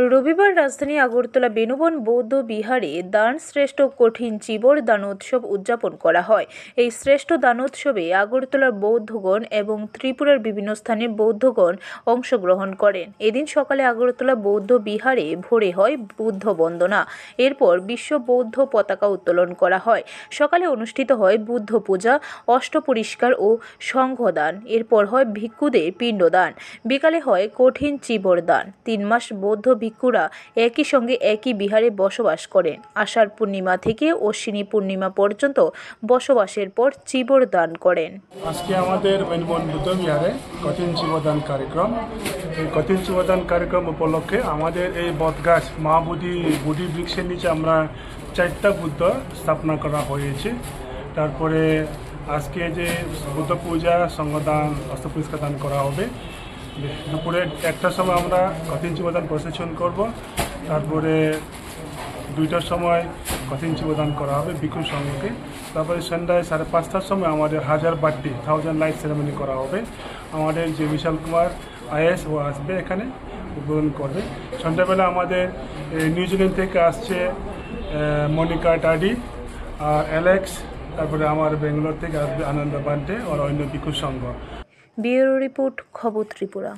রবিবার রাজধানী আগরতলা বেনুবন বৌদ্ধ বিহারে দান শ্রেষ্ঠ কঠিন চিবর দানোৎসব উদযাপন করা হয়। এই শ্রেষ্ঠ দানোৎসবে আগরতলার বৌদ্ধগণ এবং ত্রিপুরার বিভিন্ন স্থানের বৌদ্ধগণ অংশগ্রহণ করেন। এদিন সকালে আগরতলা বৌদ্ধ বিহারে ভোরে হয় বুদ্ধ বন্দনা। এরপর বিশ্ব বৌদ্ধ পতাকা উত্তোলন করা হয়। সকালে অনুষ্ঠিত হয় বুদ্ধ পূজা, অষ্টপরিষ্কার ও সংঘদান। এরপর হয় ভিক্ষুদের পিণ্ডদান। বিকালে হয় কঠিন চিবর দান। 3 মাস বৌদ্ধ ভিক্ষুরা একই সঙ্গে একই বিহারে বসবাস করেন। আষাঢ় পূর্ণিমা থেকে অশ্বিনী পূর্ণিমা পর্যন্ত বসবাসের পর চিবর দান করেন। আজকে আমাদের বেনুবন বৌদ্ধ বিহারে কঠিন চিবদান কার্যক্রম। এই কঠিন চিবদান কার্যক্রম উপলক্ষে আমাদের এই বটগাছ বুদ্ধি বৃক্ষের নিচে আমরা 4টা বুদ্ধ স্থাপনা করা হয়েছে। তারপরে আজকে যে বুদ্ধ পূজা, সংঘদান, অষ্টপরিষ্কার দান করা হবে। দুপুরে 1টার সময় আমরা কঠিন চিবদান প্রসেশন করব। তারপরে 2টার সময় কঠিন চিবদান করা হবে ভিক্ষু সঙ্গকে। তারপরে সন্ধ্যায় 5:30টার সময় আমাদের 1000 বার্থডে 1000 লাইট সেরেমনি করা হবে। আমাদের যে বিশাল কুমার আইএস ও আসবে এখানে উদ্বোধন করবে। সন্ধ্যাবেলা আমাদের নিউজিল্যান্ড থেকে আসছে মনিকা টাডি আর অ্যালেক্স। তারপরে আমার বেঙ্গালোর থেকে আসবে আনন্দ বান্টে আর অন্য ভিক্ষু সংঘ। ব্যুরো রিপোর্ট, খবর ত্রিপুরা।